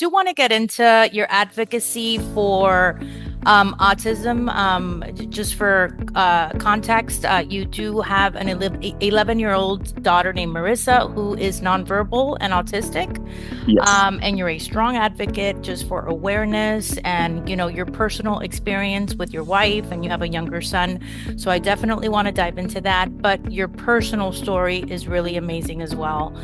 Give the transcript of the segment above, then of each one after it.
do want to get into your advocacy for autism. Just for context, you do have an 11-year-old daughter named Marissa who is nonverbal and autistic. Yes. And you're a strong advocate just for awareness and, your personal experience with your wife, and you have a younger son. So I definitely want to dive into that. But your personal story is really amazing as well.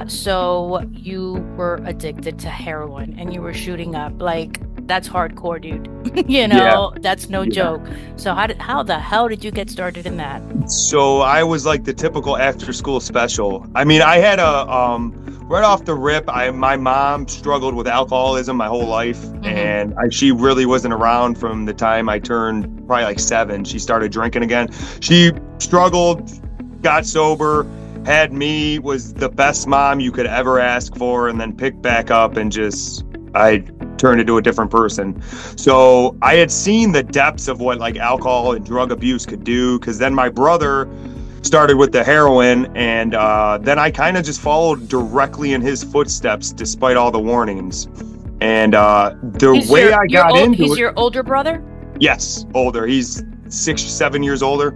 So you were addicted to heroin and you were shooting up. Like, that's hardcore, dude. Yeah. That's no Yeah. joke. So how the hell did you get started in that? So I was like the typical after school special. I mean, I had right off the rip, my mom struggled with alcoholism my whole life, and she really wasn't around from the time I turned probably like 7. She started drinking again. She struggled, got sober, had me, was the best mom you could ever ask for, and then picked back up and I turned into a different person. So I had seen the depths of what like alcohol and drug abuse could do, because then my brother started with the heroin, and then I kind of just followed directly in his footsteps despite all the warnings. And He's your older brother? Yes, older. He's 6-7 years older.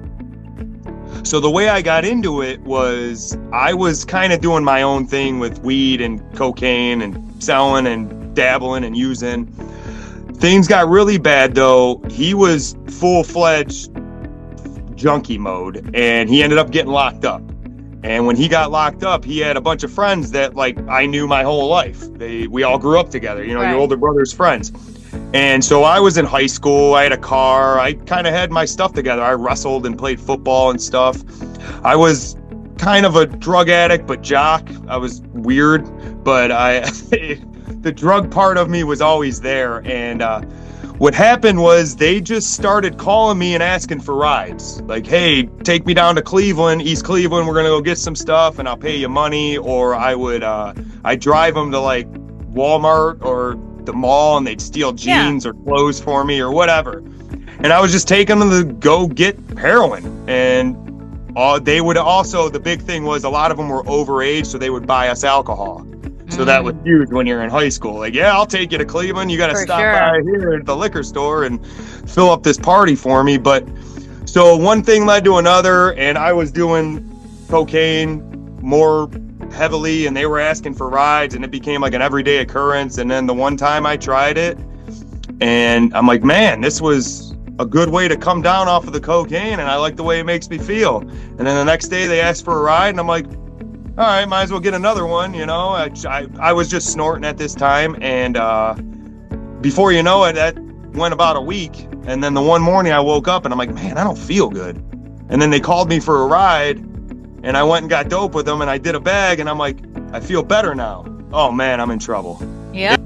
So the way I got into it was I was kind of doing my own thing with weed and cocaine and selling and dabbling and using. Things got really bad though. He was full-fledged junkie mode, and he ended up getting locked up. And when he got locked up, he had a bunch of friends that like I knew my whole life. We all grew up together, Right. your older brother's friends. And so I was in high school, I had a car, I kind of had my stuff together. I wrestled and played football and stuff. I was kind of a drug addict, but jock. I was weird, but the drug part of me was always there. And what happened was they just started calling me and asking for rides. Like, hey, take me down to Cleveland, East Cleveland, we're going to go get some stuff and I'll pay you money. Or I'd drive them to like Walmart or the mall, and they'd steal jeans or clothes for me or whatever. And I was just taking them to go get heroin. And they would also, the big thing was a lot of them were overage, so they would buy us alcohol. So that was huge when you're in high school. Like, yeah, I'll take you to Cleveland. You got to stop by here at the liquor store and fill up this party for me. But so one thing led to another, and I was doing cocaine more heavily, and they were asking for rides, and it became like an everyday occurrence. And then the one time I tried it, and I'm like, man, this was a good way to come down off of the cocaine, and I like the way it makes me feel. And then the next day they asked for a ride, and I'm like, all right, might as well get another one. I was just snorting at this time, and before you know it, that went about a week. And then the one morning I woke up and I'm like, man, I don't feel good. And then they called me for a ride, and I went and got dope with them, and I did a bag, and I'm like, I feel better now. Oh man, I'm in trouble. Yep.